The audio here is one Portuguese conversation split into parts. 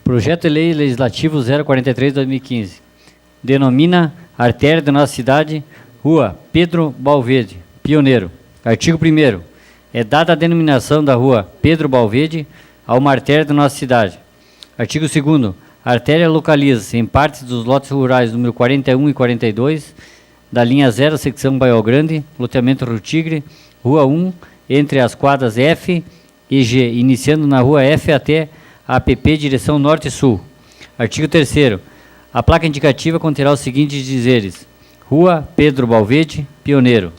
Projeto de Lei Legislativo 043/2015. Denomina artéria da nossa cidade Rua Pedro Balverde, pioneiro. Artigo 1º. É dada a denominação da Rua Pedro Balverde a uma artéria da nossa cidade. Artigo 2º. A artéria localiza-se em partes dos lotes rurais número 41 e 42, da linha 0, secção Baial Grande, loteamento Rio Tigre, Rua 1, entre as quadras F e G, iniciando na Rua F até a APP direção Norte e Sul. Artigo 3º. A placa indicativa conterá os seguintes dizeres: Rua Pedro Balverde, pioneiro.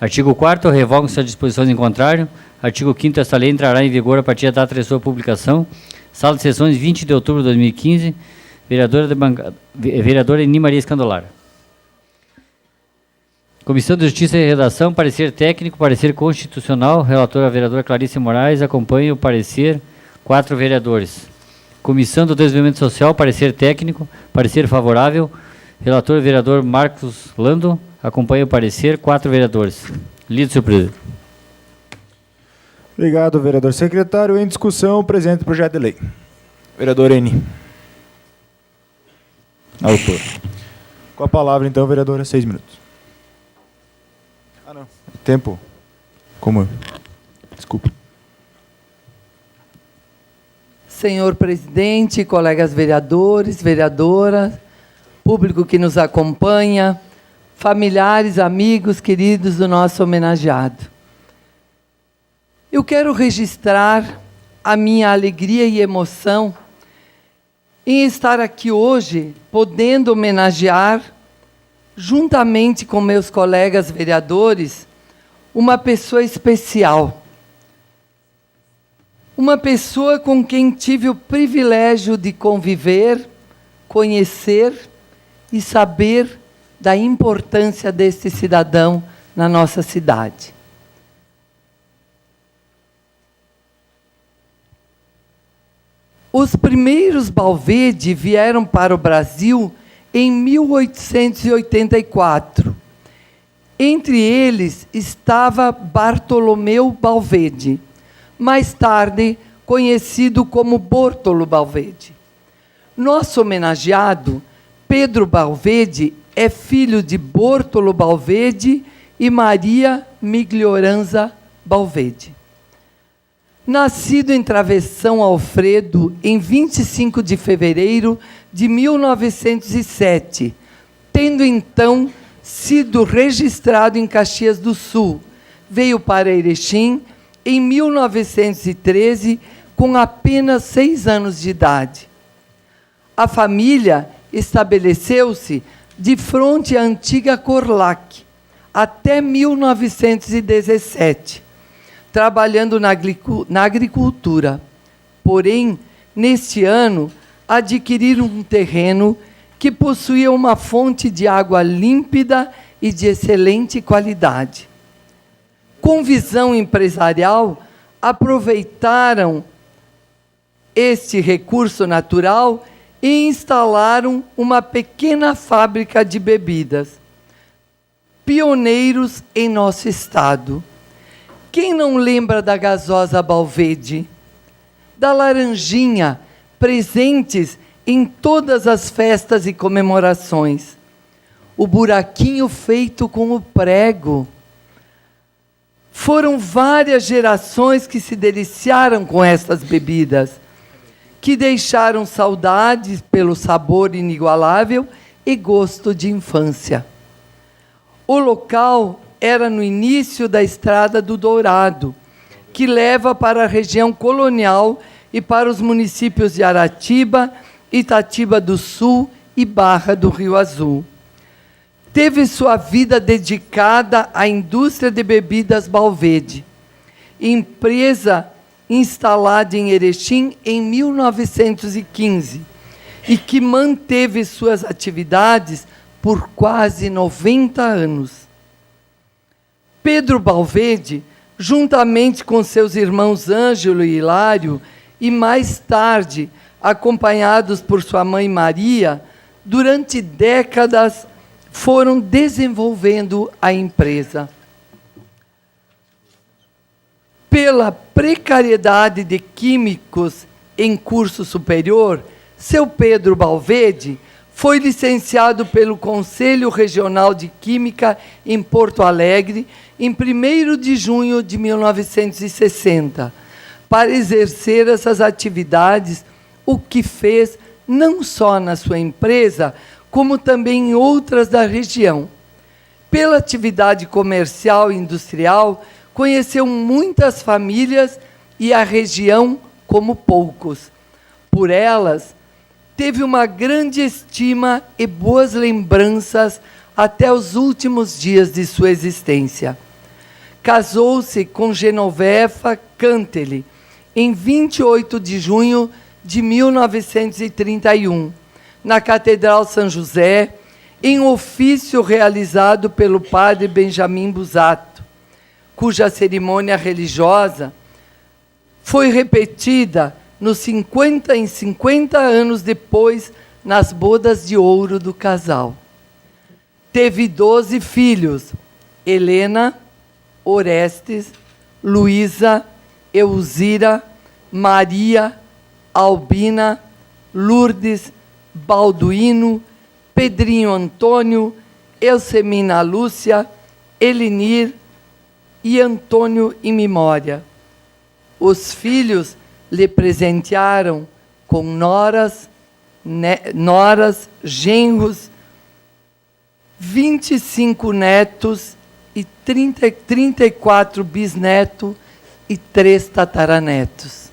Artigo 4º. Revogam-se as disposições em contrário. Artigo 5º. Esta lei entrará em vigor a partir da data de sua publicação. Sala de sessões, 20 de outubro de 2015. Vereadora Eni Maria Escandolara. Comissão de Justiça e Redação, parecer técnico, parecer constitucional. Relatora a vereadora Clarice Moraes, acompanha o parecer 4 vereadores. Comissão do Desenvolvimento Social, parecer técnico, parecer favorável. Relator vereador Marcos Lando, acompanha o parecer 4 vereadores. Lido, senhor presidente. Obrigado, vereador secretário. Em discussão, o presente projeto de lei. Vereador Eni. Autor. Com a palavra, então, vereadora, 6 minutos. Ah, não. Tempo. Como? Desculpa. Senhor presidente, colegas vereadores, vereadoras, público que nos acompanha, familiares, amigos, queridos do nosso homenageado. Eu quero registrar a minha alegria e emoção em estar aqui hoje, podendo homenagear, juntamente com meus colegas vereadores, uma pessoa especial. Uma pessoa com quem tive o privilégio de conviver, conhecer e saber da importância deste cidadão na nossa cidade. Os primeiros Balverde vieram para o Brasil em 1884. Entre eles estava Bartolomeu Balverde, mais tarde conhecido como Bortolo Balverde. Nosso homenageado, Pedro Balverde, é filho de Bortolo Balverde e Maria Miglioranza Balverde. Nascido em Travessão Alfredo, em 25 de fevereiro de 1907, tendo então sido registrado em Caxias do Sul, veio para Erechim em 1913, com apenas 6 anos de idade. A família estabeleceu-se de frente à antiga Corlac, até 1917, trabalhando na agricultura. Porém, neste ano, adquiriram um terreno que possuía uma fonte de água límpida e de excelente qualidade. Com visão empresarial, aproveitaram este recurso natural e instalaram uma pequena fábrica de bebidas, pioneiros em nosso estado. Quem não lembra da gasosa Balverde? Da laranjinha, presentes em todas as festas e comemorações. O buraquinho feito com o prego. Foram várias gerações que se deliciaram com estas bebidas, que deixaram saudades pelo sabor inigualável e gosto de infância. O local era no início da Estrada do Dourado, que leva para a região colonial e para os municípios de Aratiba, Itatiba do Sul e Barra do Rio Azul. Teve sua vida dedicada à indústria de bebidas Balverde, empresa instalada em Erechim em 1915 e que manteve suas atividades por quase 90 anos. Pedro Balverde, juntamente com seus irmãos Ângelo e Hilário, e mais tarde, acompanhados por sua mãe Maria, durante décadas foram desenvolvendo a empresa. Pela precariedade de químicos em curso superior, Seu Pedro Balvede foi licenciado pelo Conselho Regional de Química em Porto Alegre em 1º de junho de 1960, para exercer essas atividades, o que fez não só na sua empresa, como também em outras da região. Pela atividade comercial e industrial, conheceu muitas famílias e a região como poucos. Por elas, teve uma grande estima e boas lembranças até os últimos dias de sua existência. Casou-se com Genovefa Cantele em 28 de junho de 1931, na Catedral São José, em ofício realizado pelo padre Benjamin Busato, cuja cerimônia religiosa foi repetida em 50 anos depois, nas bodas de ouro do casal. Teve 12 filhos: Helena, Orestes, Luísa, Elzira, Maria, Albina, Lourdes, Balduíno, Pedrinho Antônio, Elcemina Lúcia, Elinir e Antônio em memória. Os filhos lhe presentearam com noras, genros, 25 netos e 34 bisnetos e 3 tataranetos.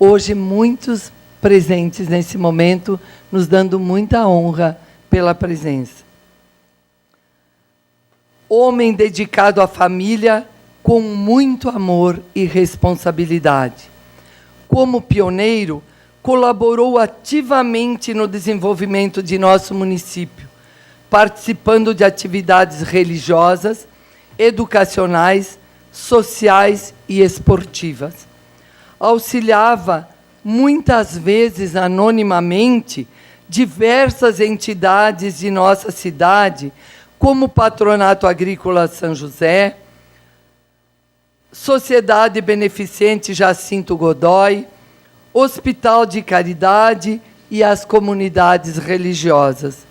Hoje, muitos presentes nesse momento, nos dando muita honra pela presença. Homem dedicado à família com muito amor e responsabilidade. Como pioneiro, colaborou ativamente no desenvolvimento de nosso município, participando de atividades religiosas, educacionais, sociais e esportivas. Auxiliava, muitas vezes anonimamente, diversas entidades de nossa cidade, como o Patronato Agrícola São José, Sociedade Beneficente Jacinto Godói, Hospital de Caridade e as comunidades religiosas.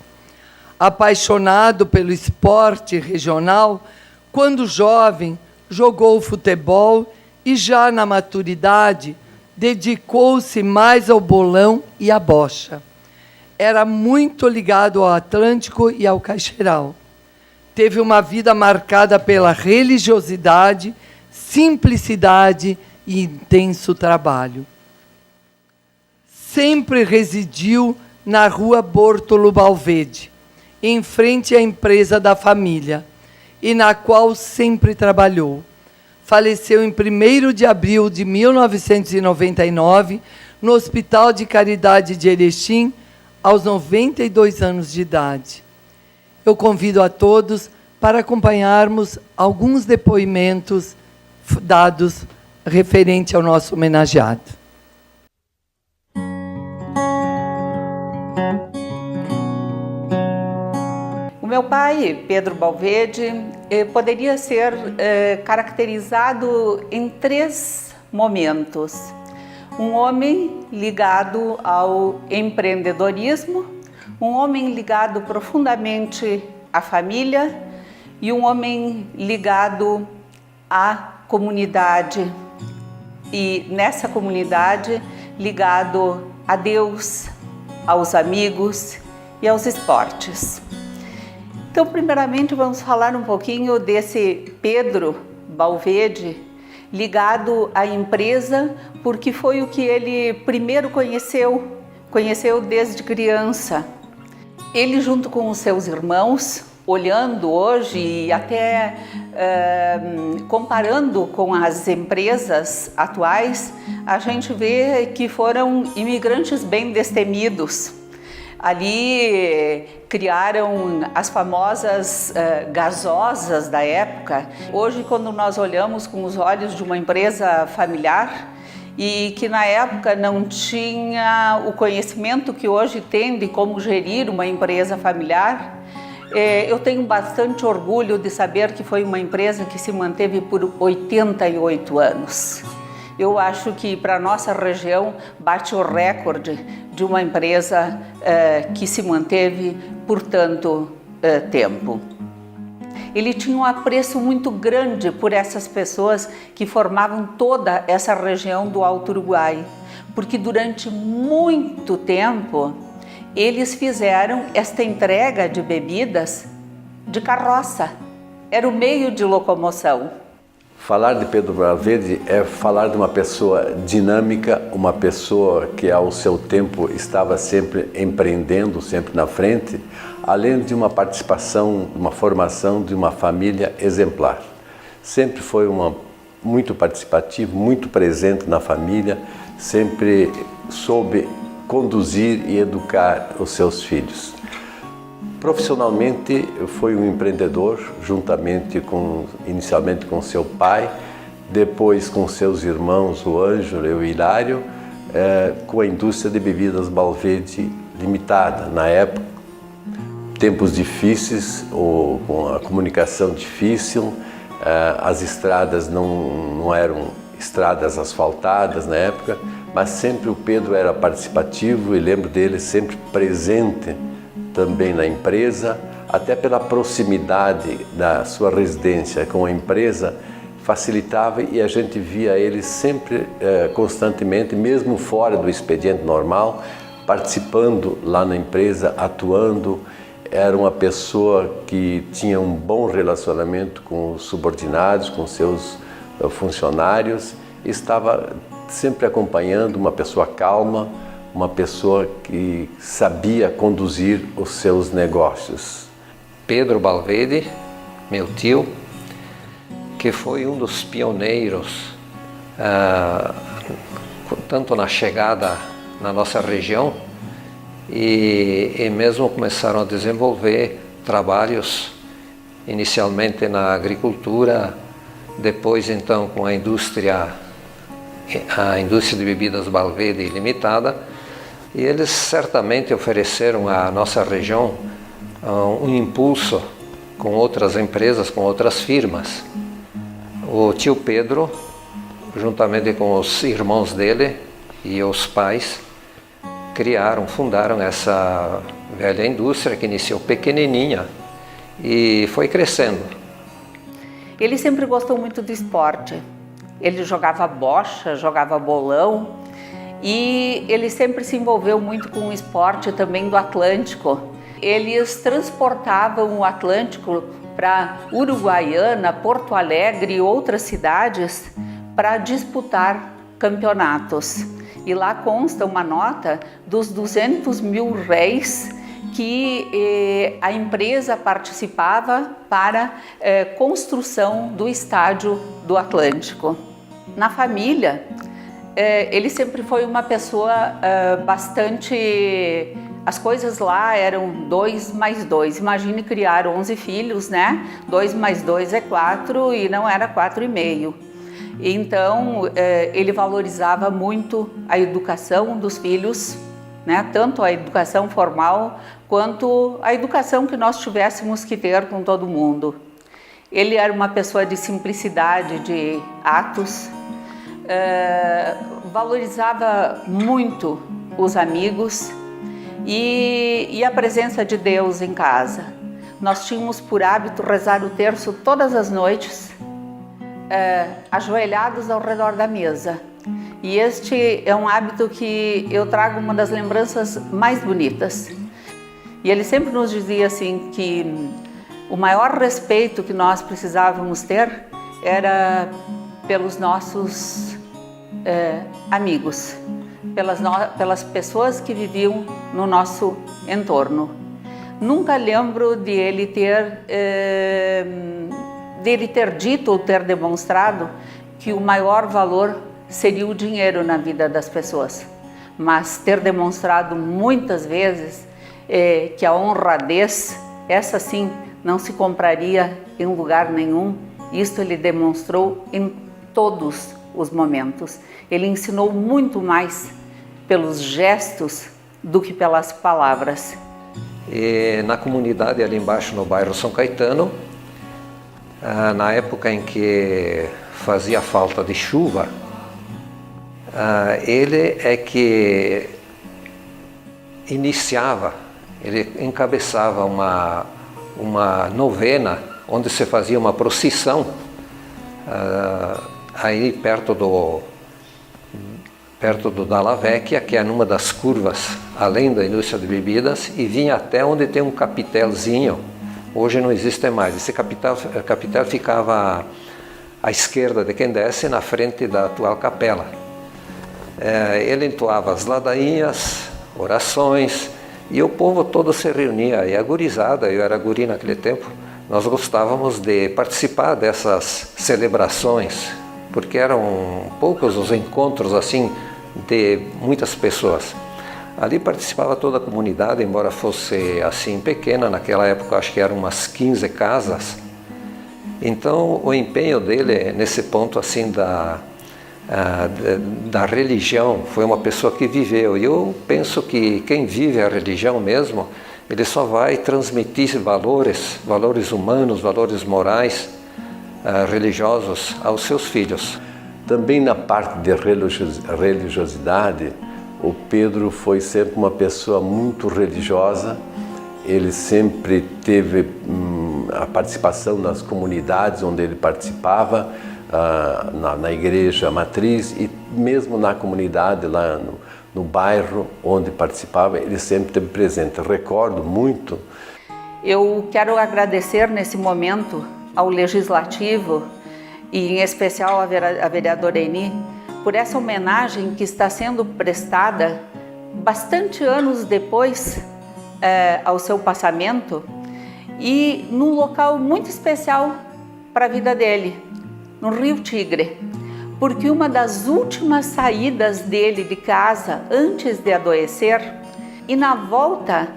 Apaixonado pelo esporte regional, quando jovem, jogou futebol e, já na maturidade, dedicou-se mais ao bolão e à bocha. Era muito ligado ao Atlântico e ao Caixeiral. Teve uma vida marcada pela religiosidade, simplicidade e intenso trabalho. Sempre residiu na rua Bortolo Balvede, em frente à empresa da família, e na qual sempre trabalhou. Faleceu em 1º de abril de 1999, no Hospital de Caridade de Erechim, aos 92 anos de idade. Eu convido a todos para acompanharmos alguns depoimentos dados referente ao nosso homenageado. O meu pai, Pedro Balvede, poderia ser caracterizado em 3 momentos. Um homem ligado ao empreendedorismo, um homem ligado profundamente à família e um homem ligado à comunidade. E nessa comunidade, ligado a Deus, aos amigos e aos esportes. Então, primeiramente, vamos falar um pouquinho desse Pedro Balvede, ligado à empresa, porque foi o que ele primeiro conheceu desde criança. Ele, junto com os seus irmãos, olhando hoje e até comparando com as empresas atuais, a gente vê que foram imigrantes bem destemidos. Ali criaram as famosas gasosas da época. Hoje, quando nós olhamos com os olhos de uma empresa familiar e que na época não tinha o conhecimento que hoje tem de como gerir uma empresa familiar, eu tenho bastante orgulho de saber que foi uma empresa que se manteve por 88 anos. eu acho que para a nossa região bate o recorde de uma empresa que se manteve por tanto tempo. Ele tinha um apreço muito grande por essas pessoas que formavam toda essa região do Alto Uruguai, porque durante muito tempo eles fizeram esta entrega de bebidas de carroça. Era o meio de locomoção. Falar de Pedro Valverde é falar de uma pessoa dinâmica, uma pessoa que ao seu tempo estava sempre empreendendo, sempre na frente, além de uma participação, uma formação de uma família exemplar. Sempre foi muito participativo, muito presente na família, sempre soube conduzir e educar os seus filhos. Profissionalmente foi um empreendedor, juntamente inicialmente com seu pai, depois com seus irmãos, o Ângelo e o Hilário, com a indústria de bebidas Valverde Limitada. Na época, tempos difíceis, com a comunicação difícil, as estradas não eram estradas asfaltadas na época, mas sempre o Pedro era participativo e lembro dele sempre presente também na empresa, até pela proximidade da sua residência com a empresa, facilitava e a gente via ele sempre, constantemente, mesmo fora do expediente normal, participando lá na empresa, atuando. Era uma pessoa que tinha um bom relacionamento com os subordinados, com seus funcionários, e estava sempre acompanhando, uma pessoa calma, uma pessoa que sabia conduzir os seus negócios. Pedro Valverde, meu tio, que foi um dos pioneiros, tanto na chegada na nossa região e mesmo começaram a desenvolver trabalhos inicialmente na agricultura, depois então com a indústria de bebidas Valverde Limitada. E eles certamente ofereceram à nossa região um impulso com outras empresas, com outras firmas. O tio Pedro, juntamente com os irmãos dele e os pais, fundaram essa velha indústria que iniciou pequenininha e foi crescendo. Ele sempre gostou muito do esporte. Ele jogava bocha, jogava bolão. E ele sempre se envolveu muito com o esporte também do Atlântico. Eles transportavam o Atlântico para Uruguaiana, Porto Alegre e outras cidades para disputar campeonatos. E lá consta uma nota dos 200 mil réis que a empresa participava para construção do estádio do Atlântico. Na família, ele sempre foi uma pessoa bastante... As coisas lá eram 2 mais 2. Imagine criar 11 filhos, né? 2 mais 2 é 4 e não era 4,5. Então, ele valorizava muito a educação dos filhos, né? Tanto a educação formal quanto a educação que nós tivéssemos que ter com todo mundo. Ele era uma pessoa de simplicidade de atos, valorizava muito os amigos e a presença de Deus em casa. Nós tínhamos por hábito rezar o terço todas as noites, ajoelhados ao redor da mesa. E este é um hábito que eu trago uma das lembranças mais bonitas. E ele sempre nos dizia assim que o maior respeito que nós precisávamos ter era pelos nossos amigos, pelas pessoas que viviam no nosso entorno. Nunca lembro de ele ter dito ou ter demonstrado que o maior valor seria o dinheiro na vida das pessoas, mas ter demonstrado muitas vezes que a honradez, essa sim, não se compraria em lugar nenhum. Isso ele demonstrou em todos os momentos. Ele ensinou muito mais pelos gestos do que pelas palavras. E na comunidade ali embaixo, no bairro São Caetano, na época em que fazia falta de chuva, ele é que iniciava, ele encabeçava uma novena onde se fazia uma procissão aí perto do Dalla Vecchia, que é numa das curvas além da indústria de bebidas, e vinha até onde tem um capitelzinho. Hoje não existe mais. Esse capitel ficava à esquerda de quem desce, na frente da atual capela. Ele entoava as ladainhas, orações, e o povo todo se reunia. E a gurizada, eu era guri naquele tempo, nós gostávamos de participar dessas celebrações, porque eram poucos os encontros assim de muitas pessoas. Ali participava toda a comunidade, embora fosse assim pequena, naquela época acho que eram umas 15 casas. Então o empenho dele nesse ponto assim da religião, foi uma pessoa que viveu. E eu penso que quem vive a religião mesmo, ele só vai transmitir valores humanos, valores morais, religiosos aos seus filhos. Também na parte de religiosidade, o Pedro foi sempre uma pessoa muito religiosa. Ele sempre teve a participação nas comunidades onde ele participava, na igreja matriz, e mesmo na comunidade lá no bairro onde participava, ele sempre esteve presente. Recordo muito. Eu quero agradecer nesse momento ao Legislativo e em especial à vereadora Eni por essa homenagem que está sendo prestada bastante anos depois ao seu passamento, e num local muito especial para a vida dele, no Rio Tigre, porque uma das últimas saídas dele de casa antes de adoecer, e na volta,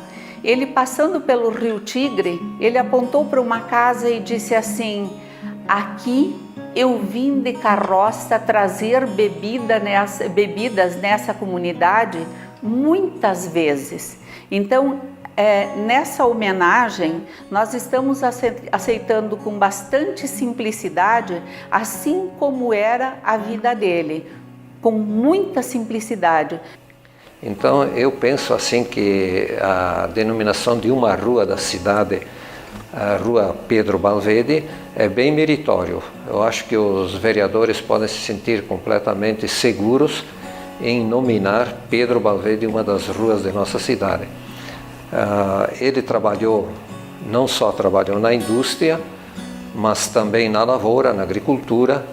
ele passando pelo Rio Tigre, ele apontou para uma casa e disse assim: aqui eu vim de carroça trazer bebidas nessa comunidade muitas vezes. Então, nessa homenagem, nós estamos aceitando com bastante simplicidade, assim como era a vida dele, com muita simplicidade. Então, eu penso assim que a denominação de uma rua da cidade, a Rua Pedro Balvedi, é bem meritório. Eu acho que os vereadores podem se sentir completamente seguros em nominar Pedro Balvedi uma das ruas de nossa cidade. Ele não só trabalhou na indústria, mas também na lavoura, na agricultura.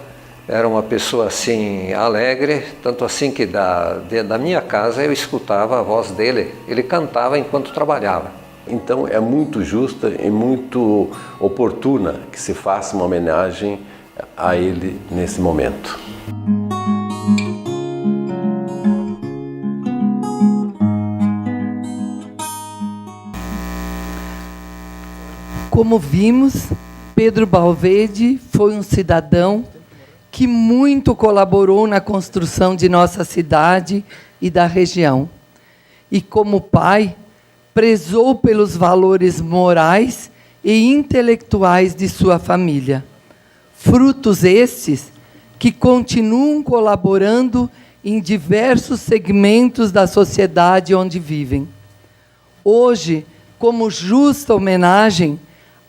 Era uma pessoa assim alegre, tanto assim que da minha casa eu escutava a voz dele. Ele cantava enquanto trabalhava. Então é muito justa e muito oportuna que se faça uma homenagem a ele nesse momento. Como vimos, Pedro Balvedi foi um cidadão que muito colaborou na construção de nossa cidade e da região. E como pai, prezou pelos valores morais e intelectuais de sua família. Frutos estes que continuam colaborando em diversos segmentos da sociedade onde vivem. Hoje, como justa homenagem,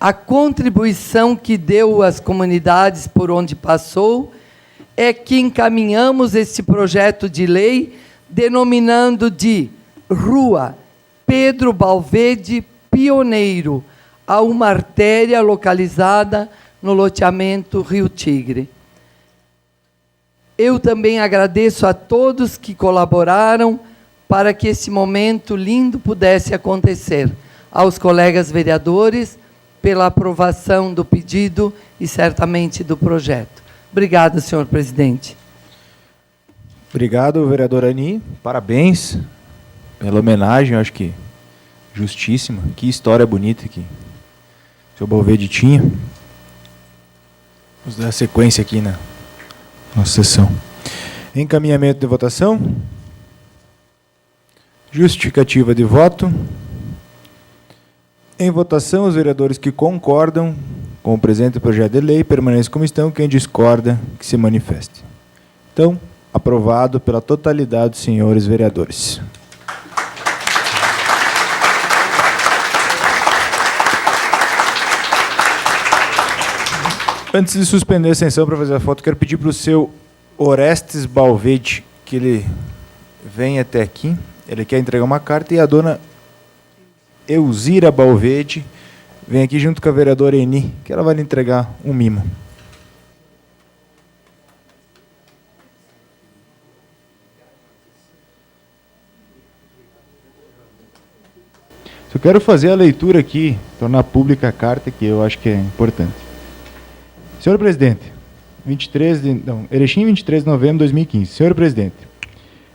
a contribuição que deu às comunidades por onde passou, é que encaminhamos este projeto de lei denominando de Rua Pedro Balvedi Pioneiro, a uma artéria localizada no loteamento Rio Tigre. Eu também agradeço a todos que colaboraram para que esse momento lindo pudesse acontecer. Aos colegas vereadores, pela aprovação do pedido e certamente do projeto. Obrigada, senhor presidente. Obrigado, vereadora Ani. Parabéns pela homenagem, eu acho que justíssima. Que história bonita que o seu Balvedi tinha. Vamos dar sequência aqui na nossa sessão. Encaminhamento de votação. Justificativa de voto. Em votação, os vereadores que concordam com o presente projeto de lei permanecem como estão. Quem discorda, que se manifeste. Então, Aprovado pela totalidade dos senhores vereadores. Antes de suspender a sessão para fazer a foto, quero pedir para o seu Orestes Balvede que ele venha até aqui. Ele quer entregar uma carta, e a dona Elzira Balvede vem aqui junto com a vereadora Eni, que ela vai lhe entregar um mimo. Eu quero fazer a leitura aqui, tornar pública a carta, que eu acho que é importante. Senhor Presidente, Erechim, 23 de novembro de 2015. Senhor Presidente,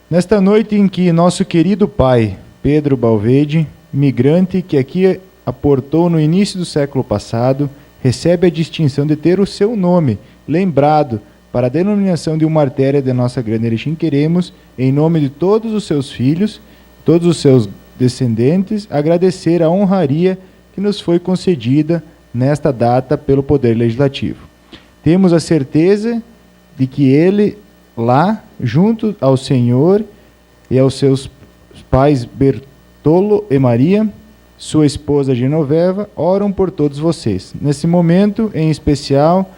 nesta noite em que nosso querido pai, Pedro Balvede, migrante que aqui aportou no início do século passado, recebe a distinção de ter o seu nome lembrado para a denominação de uma artéria de nossa grande Erechim, queremos, em nome de todos os seus filhos, todos os seus descendentes, agradecer a honraria que nos foi concedida nesta data pelo Poder Legislativo. Temos a certeza de que ele, lá, junto ao Senhor e aos seus pais Bertolo e Maria, sua esposa Genoveva, oram por todos vocês. Nesse momento, em especial,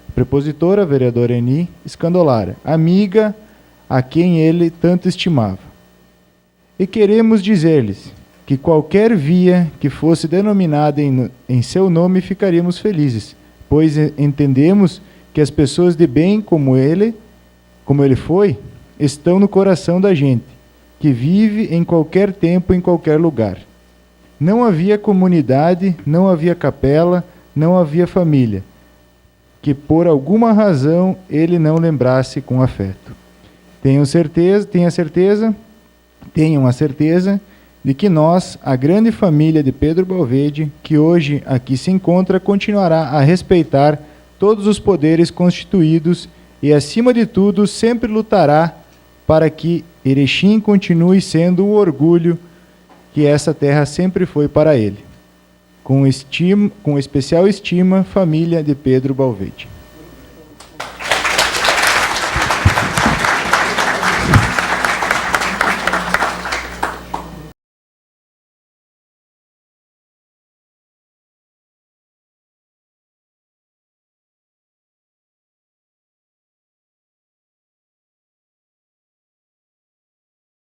a prepositora, a vereadora Eni Scandolara, amiga a quem ele tanto estimava. E queremos dizer-lhes que qualquer via que fosse denominada em seu nome ficaríamos felizes, pois entendemos que as pessoas de bem como ele foi, estão no coração da gente, que vive em qualquer tempo, em qualquer lugar. Não havia comunidade, não havia capela, não havia família, que por alguma razão ele não lembrasse com afeto. Tenham a certeza de que nós, a grande família de Pedro Balvede, que hoje aqui se encontra, continuará a respeitar todos os poderes constituídos e, acima de tudo, sempre lutará para que Erechim continue sendo o orgulho que essa terra sempre foi para ele. Com especial estima, família de Pedro Balvede.